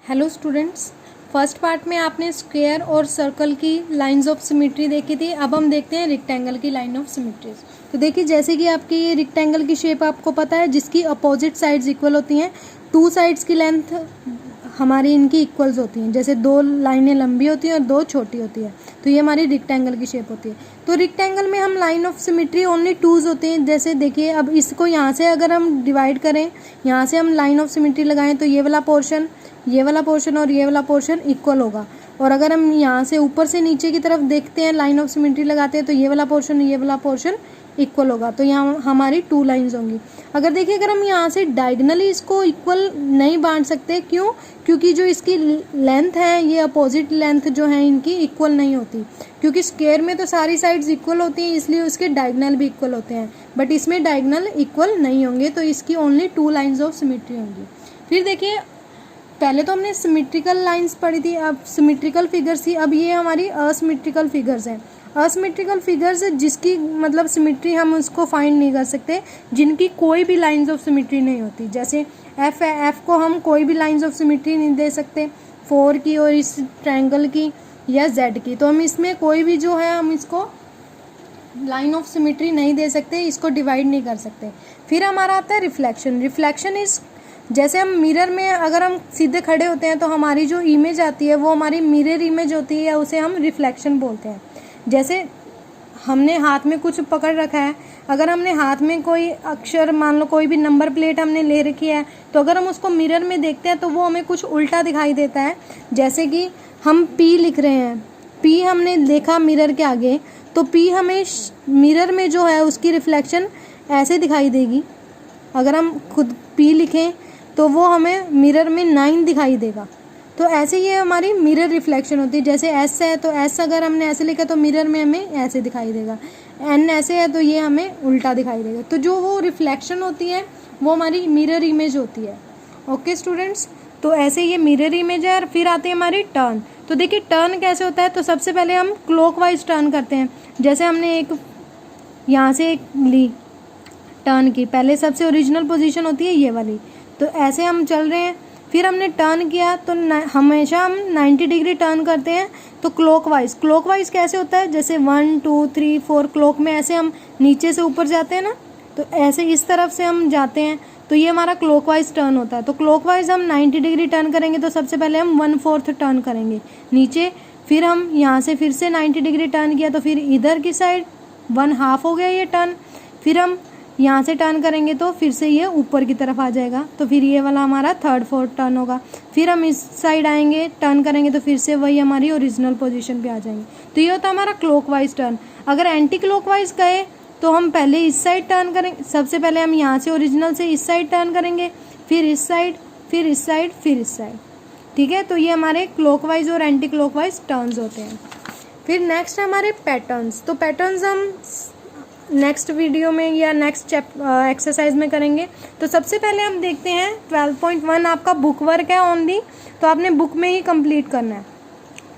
Hello students, first part में आपने square और सर्कल की लाइंस ऑफ सिमेट्री देखी थी। अब हम देखते हैं रेक्टेंगल की लाइन ऑफ सिमेट्रीज। तो देखिए, जैसे कि आपकी ये रेक्टेंगल की शेप आपको पता है, जिसकी अपोजिट साइड्स इक्वल होती हैं। टू साइड्स की लेंथ हमारी इनकी इक्वल्स होती हैं, जैसे दो लाइनें लंबी होती हैं और दो छोटी होती है, तो ये हमारी रेक्टेंगल की शेप होती है। तो रेक्टेंगल में हम line of symmetry only twos होते हैं। जैसे देखिए, अब इसको यहाँ से अगर हम डिवाइड करें, यहाँ से हम लाइन ऑफ सिमेट्री लगाएं तो ये वाला पोर्शन और ये वाला पोर्शन इक्वल होगा। और अगर हम यहाँ से ऊपर से नीचे की तरफ देखते हैं, लाइन ऑफ सिमेट्री लगाते हैं, तो ये वाला पोर्शन इक्वल होगा। तो यहाँ हमारी टू लाइंस होंगी। अगर देखिए, अगर हम यहाँ से डायगनली इसको इक्वल नहीं बांट सकते, क्यों? क्योंकि जो इसकी लेंथ है, ये अपोजिट लेंथ जो है इनकी इक्वल नहीं होती। क्योंकि स्क्वायर में तो सारी साइड्स इक्वल होती हैं, इसलिए उसके डायगनल भी इक्वल होते हैं, बट इसमें डायगनल इक्वल नहीं होंगे, तो इसकी only two lines of symmetry होंगी। फिर देखिए, पहले तो हमने सिमेट्रिकल लाइंस पढ़ी थी, अब सिमेट्रिकल फिगर्स थी, अब ये हमारी असिमेट्रिकल फिगर्स हैं। असिमेट्रिकल फिगर्स जिसकी मतलब सिमेट्री हम उसको फाइंड नहीं कर सकते, जिनकी कोई भी लाइंस ऑफ सिमेट्री नहीं होती। जैसे एफ है, एफ को हम कोई भी लाइंस ऑफ सिमेट्री नहीं दे सकते, 4 की और इस ट्रायंगल की या जेड की। तो हम इसमें कोई भी जो है हम इसको लाइन ऑफ सिमेट्री नहीं दे सकते, इसको डिवाइड नहीं कर सकते। फिर हमारा आता है रिफ्लेक्शन। रिफ्लेक्शन इज, जैसे हम मिरर में अगर हम सीधे खड़े होते हैं तो हमारी जो इमेज आती है वो हमारी मिरर इमेज होती है, उसे हम रिफ्लेक्शन बोलते हैं। जैसे हमने हाथ में कुछ पकड़ रखा है, अगर हमने हाथ में कोई अक्षर, मान लो कोई भी नंबर प्लेट हमने ले रखी है, तो अगर हम उसको मिरर में देखते हैं तो वो हमें कुछ उल्टा दिखाई देता है। जैसे कि हम पी लिख रहे हैं, पी हमने देखा मिरर के आगे, तो पी हमें मिरर में जो है उसकी रिफ्लेक्शन ऐसे दिखाई देगी। अगर हम खुद पी लिखें तो वो हमें मिरर में 9 दिखाई देगा। तो ऐसे ये हमारी मिरर रिफ्लेक्शन होती है। जैसे एस है तो एस अगर हमने ऐसे लिखा तो मिरर में हमें ऐसे दिखाई देगा, एन ऐसे है तो ये हमें उल्टा दिखाई देगा। तो जो वो रिफ्लेक्शन होती है वो हमारी मिरर इमेज होती है। ओके स्टूडेंट्स, तो ऐसे ये मिरर इमेज है। और फिर आती है हमारी टर्न। तो देखिए, टर्न कैसे होता है, तो सबसे पहले हम क्लॉकवाइज टर्न करते हैं। जैसे हमने एक यहाँ से एक ली टर्न की, पहले सबसे ओरिजिनल पोजीशन होती है ये वाली, तो ऐसे हम चल रहे हैं। फिर हमने टर्न किया तो हमेशा हम 90 डिग्री टर्न करते हैं। तो क्लॉकवाइज कैसे होता है, जैसे 1 2 3 4 क्लॉक में ऐसे हम नीचे से ऊपर जाते हैं ना, तो ऐसे इस तरफ से हम जाते हैं, तो ये हमारा क्लॉकवाइज टर्न होता है। तो क्लॉकवाइज हम 90 डिग्री टर्न करेंगे तो सबसे पहले हम 1/4 टर्न करेंगे नीचे, फिर हम यहाँ से फिर से 90 डिग्री टर्न किया तो फिर इधर की साइड 1/2 हो गया ये टर्न। फिर हम यहाँ से टर्न करेंगे तो फिर से ये ऊपर की तरफ आ जाएगा, तो फिर ये वाला हमारा 3/4 टर्न होगा। फिर हम इस साइड आएंगे, टर्न करेंगे तो फिर से वही हमारी ओरिजिनल पोजीशन पे आ जाएंगे। तो ये होता है हमारा क्लॉकवाइज टर्न। अगर एंटी क्लॉकवाइज गए तो हम पहले इस साइड टर्न करेंगे, सबसे पहले हम यहाँ से ओरिजिनल से इस साइड टर्न करेंगे, फिर इस साइड, फिर इस साइड, फिर इस साइड। ठीक है, तो ये हमारे क्लॉकवाइज और एंटी क्लॉकवाइज टर्न्स होते हैं। फिर नेक्स्ट हमारे पैटर्न्स। तो पैटर्न्स हम नेक्स्ट वीडियो में या नेक्स्ट एक्सरसाइज में करेंगे। तो सबसे पहले हम देखते हैं 12.1 आपका बुक वर्क है ओनली, तो आपने बुक में ही कंप्लीट करना है।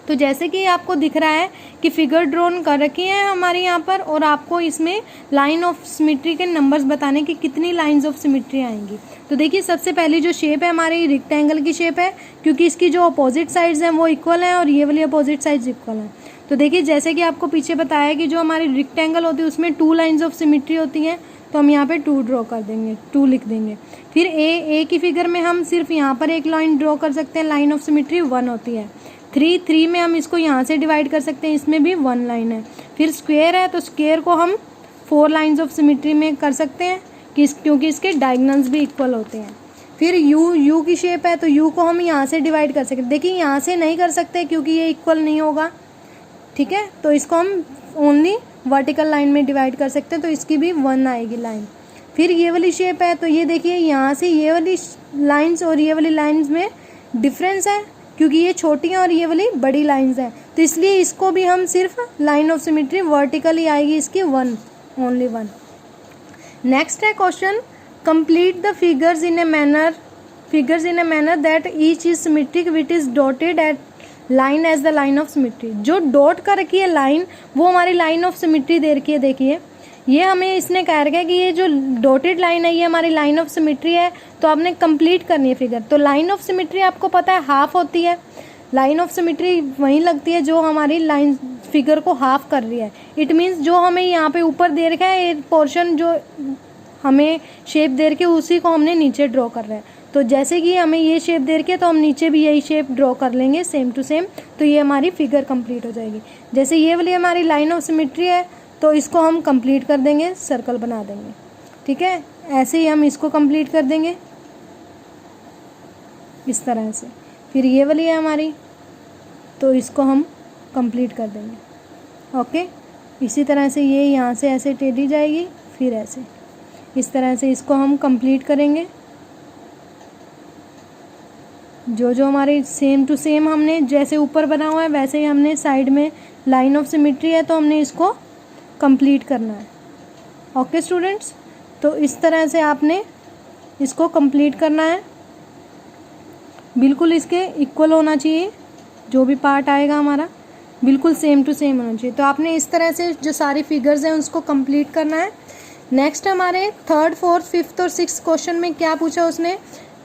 तो जैसे कि आपको दिख रहा है कि फिगर ड्रॉन कर रखी है हमारे यहाँ पर, और आपको इसमें लाइन ऑफ सिमेट्री के नंबर्स बताने की कितनी लाइंस ऑफ सिमेट्री आएंगी। तो देखिए, सबसे पहली जो शेप है हमारी रेक्टेंगल की शेप है, क्योंकि इसकी जो अपोजिट साइड्स हैं वो इक्वल हैं और ये वाली अपोजिट साइड्स इक्वल हैं। तो देखिए, जैसे कि आपको पीछे बताया कि जो हमारी रेक्टेंगल होती है उसमें 2 लाइंस ऑफ सिमेट्री होती हैं, तो हम यहाँ पे 2 ड्रॉ कर देंगे, 2 लिख देंगे। फिर ए की फिगर में हम सिर्फ यहाँ पर एक लाइन ड्रॉ कर सकते हैं, लाइन ऑफ सिमेट्री 1 होती है। 3 में हम इसको यहाँ से डिवाइड कर सकते हैं, इसमें भी 1 लाइन है। फिर स्क्वायर है तो स्क्वायर को हम 4 लाइन्स ऑफ सिमेट्री में कर सकते हैं क्योंकि इसके डायगोनल्स भी इक्वल होते हैं। फिर यू की शेप है तो यू को हम यहाँ से डिवाइड कर सकते हैं। देखिए, यहाँ से नहीं कर सकते क्योंकि ये इक्वल नहीं होगा, ठीक है, तो इसको हम ओनली वर्टिकल लाइन में डिवाइड कर सकते हैं, तो इसकी भी 1 आएगी लाइन। फिर ये वाली शेप है तो ये देखिए, यहाँ से ये वाली लाइंस और ये वाली लाइंस में डिफरेंस है, क्योंकि ये छोटी हैं और ये वाली बड़ी लाइंस हैं, तो इसलिए इसको भी हम सिर्फ लाइन ऑफ सिमेट्री वर्टिकल ही आएगी इसकी, 1, ओनली 1। नेक्स्ट है question, complete the figures in a manner that each is symmetric which is dotted at line as the line of symmetry. जो डॉट कर रखी है लाइन वो हमारी लाइन ऑफ सिमेट्री दे रखी है। देखिए, ये हमें इसने कह रखा है कि ये जो डॉटेड लाइन है ये हमारी लाइन ऑफ सिमेट्री है, तो आपने कंप्लीट करनी है फिगर। तो लाइन ऑफ सिमेट्री आपको पता है हाफ होती है, लाइन ऑफ सिमेट्री वहीं लगती है जो हमारी लाइन फिगर को हाफ कर रही है। इट मीन्स जो हमें यहाँ पे ऊपर दे रखा है ये पोर्शन जो हमें शेप दे रखी है उसी को हमने नीचे ड्रॉ कर रहा है। तो जैसे कि हमें ये शेप दे रखी है तो हम नीचे भी यही शेप ड्रॉ कर लेंगे सेम टू सेम, तो ये हमारी फिगर कंप्लीट हो जाएगी। जैसे ये वाली हमारी लाइन ऑफ सिमेट्री है तो इसको हम कंप्लीट कर देंगे, सर्कल बना देंगे, ठीक है। ऐसे ही हम इसको कंप्लीट कर देंगे इस तरह से। फिर ये वाली है हमारी, तो इसको हम कंप्लीट कर देंगे, ओके। इसी तरह से ये यहाँ से ऐसे टेढ़ी जाएगी, फिर ऐसे इस तरह से इसको हम कंप्लीट करेंगे। जो जो हमारी सेम टू सेम हमने जैसे ऊपर बना हुआ है वैसे ही हमने साइड में लाइन ऑफ सिमेट्री है तो हमने इसको कंप्लीट करना है, ओके स्टूडेंट्स। तो इस तरह से आपने इसको कंप्लीट करना है, बिल्कुल इसके इक्वल होना चाहिए, जो भी पार्ट आएगा हमारा बिल्कुल सेम टू सेम होना चाहिए। तो आपने इस तरह से जो सारी फिगर्स हैं उसको कंप्लीट करना है। नेक्स्ट हमारे थर्ड, फोर्थ, फिफ्थ और सिक्स्थ क्वेश्चन में क्या पूछा उसने,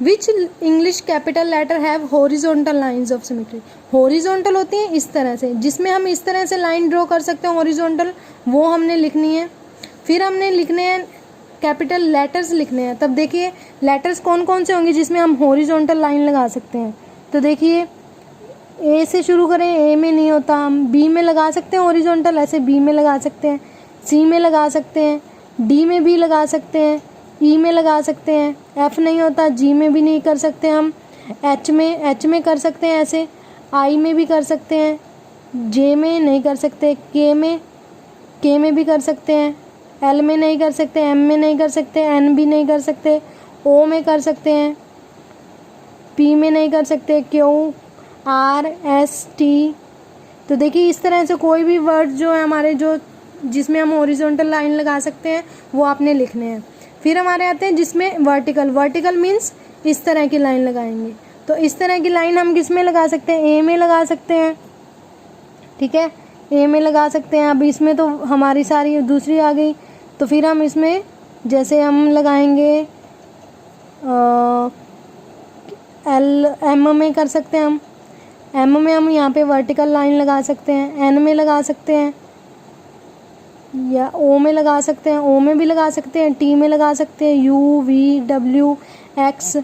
which English capital letter have horizontal lines of symmetry. Horizontal होती है इस तरह से, जिसमें हम इस तरह से लाइन ड्रॉ कर सकते हैं हॉरिजॉन्टल, वो हमने लिखनी है। फिर हमने लिखने हैं कैपिटल लेटर्स लिखने हैं। तब देखिए लेटर्स कौन कौन से होंगे जिसमें हम हॉरिजॉन्टल लाइन लगा सकते हैं। तो देखिए ए से शुरू करें, ए में नहीं होता, हम बी में लगा सकते हैं हॉरिजॉन्टल, ऐसे बी में लगा सकते हैं, सी में लगा सकते हैं, डी में भी लगा सकते हैं, ई में लगा सकते हैं, एफ नहीं होता, जी में भी नहीं कर सकते हम, एच में कर सकते हैं ऐसे, आई में भी कर सकते हैं, जे में नहीं कर सकते, के में भी कर सकते हैं, एल में नहीं कर सकते, एम में नहीं कर सकते, एन भी नहीं कर सकते, ओ में कर सकते हैं, पी में नहीं कर सकते, क्यू, आर, एस, टी। तो देखिए इस तरह से कोई भी वर्ड जो है हमारे जो जिसमें हम हॉरिजॉन्टल लाइन लगा सकते हैं वो आपने लिखने हैं। फिर हमारे आते हैं जिसमें वर्टिकल मीन्स इस तरह की लाइन लगाएंगे। तो इस तरह की लाइन हम किस में लगा सकते हैं, ए में लगा सकते हैं, ठीक है, ए में लगा सकते हैं। अब इसमें तो हमारी सारी दूसरी आ गई, तो फिर हम इसमें जैसे हम लगाएंगे एम में कर सकते हैं, हम एम में हम यहाँ पे वर्टिकल लाइन लगा सकते हैं, एन में लगा सकते हैं या ओ में लगा सकते हैं, ओ में भी लगा सकते हैं, टी में लगा सकते हैं, यू, वी, डब्ल्यू, एक्स।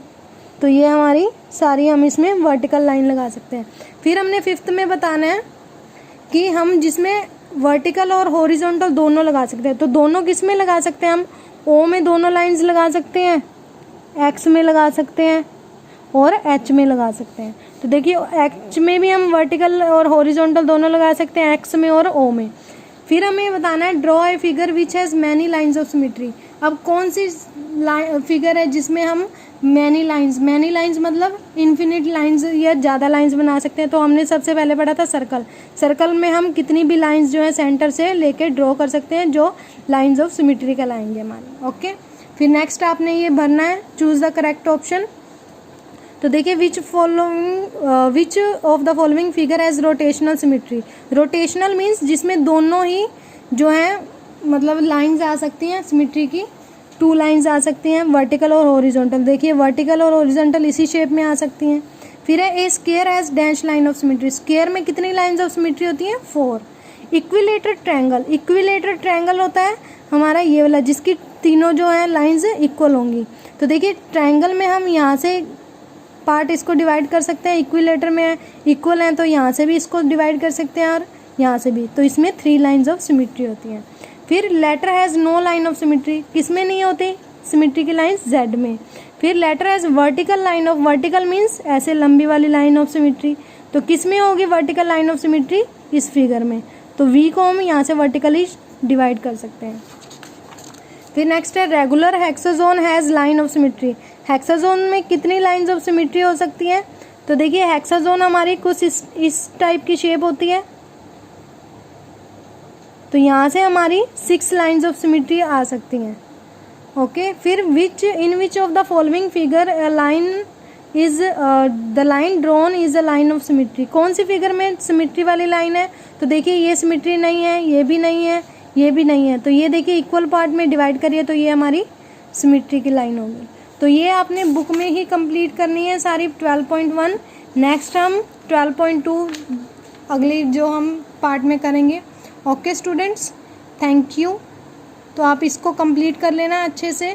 तो ये हमारी सारी हम इसमें वर्टिकल लाइन लगा सकते हैं। फिर हमने फिफ्थ में बताना है कि हम जिसमें वर्टिकल और हॉरिजॉन्टल दोनों लगा सकते हैं। तो दोनों किस में लगा सकते हैं हम, ओ में दोनों लाइंस लगा सकते हैं, एक्स में लगा सकते हैं और एच में लगा सकते हैं। तो देखिए एच में भी हम वर्टिकल और हॉरिजॉन्टल दोनों लगा सकते हैं, एक्स में और ओ में। फिर हमें बताना है draw a figure which has many lines of symmetry. अब कौन सी फिगर है जिसमें हम मैनी लाइंस मतलब इन्फिनिट लाइंस या ज़्यादा लाइंस बना सकते हैं। तो हमने सबसे पहले पढ़ा था सर्कल में हम कितनी भी लाइंस जो है सेंटर से लेके ड्रॉ कर सकते हैं जो लाइंस ऑफ सिमेट्री कहलाएंगे हमारे, ओके। फिर नेक्स्ट आपने ये भरना है, चूज द करेक्ट ऑप्शन। तो देखिए विच of the following figure has rotational symmetry. Rotational means जिसमें दोनों ही जो है मतलब लाइंस आ सकती हैं सिमेट्री की, 2 लाइंस आ सकती हैं, वर्टिकल और हॉरिजॉन्टल। देखिए वर्टिकल और हॉरिजॉन्टल इसी शेप में आ सकती हैं। फिर है a square has dash line of symmetry. Square में कितनी लाइंस ऑफ सिमेट्री होती हैं, 4। इक्विलेटरल ट्रायंगल होता है हमारा ये वाला जिसकी तीनों जो है लाइंस इक्वल होंगी। तो देखिए ट्रायंगल में हम यहाँ से पार्ट इसको डिवाइड कर सकते हैं, इक्विलेटर में इक्वल हैं तो यहाँ से भी इसको डिवाइड कर सकते हैं और यहाँ से भी। तो इसमें 3 लाइंस ऑफ सिमेट्री होती हैं। फिर letter has no line of symmetry, किस में नहीं होती सिमेट्री की लाइन, जेड में। फिर letter has vertical line of, vertical means ऐसे लंबी वाली लाइन ऑफ सिमेट्री। तो किस में होगी वर्टिकल लाइन ऑफ सिमेट्री, इस फिगर में। तो वी को हम यहाँ से वर्टिकली डिवाइड कर सकते हैं। फिर नेक्स्ट है regular hexagon has line of symmetry. Hexagon में कितनी लाइंस ऑफ सिमेट्री हो सकती हैं। तो देखिए हेक्सागोन हमारी कुछ इस टाइप की शेप होती है, तो यहाँ से हमारी 6 लाइंस ऑफ सिमेट्री आ सकती हैं, ओके। फिर in which of the following figure line is the line drawn is a line of symmetry. कौन सी फिगर में सिमेट्री वाली लाइन है। तो देखिए ये सिमेट्री नहीं है, ये भी नहीं है, ये भी नहीं है। तो ये देखिए इक्वल पार्ट में डिवाइड करिए तो ये हमारी सिमेट्री की लाइन होगी। तो ये आपने बुक में ही कंप्लीट करनी है सारी 12.1। नेक्स्ट हम 12.2 अगली जो हम पार्ट में करेंगे। Okay students, thank you. तो आप इसको कंप्लीट कर लेना अच्छे से।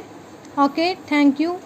Okay, thank you.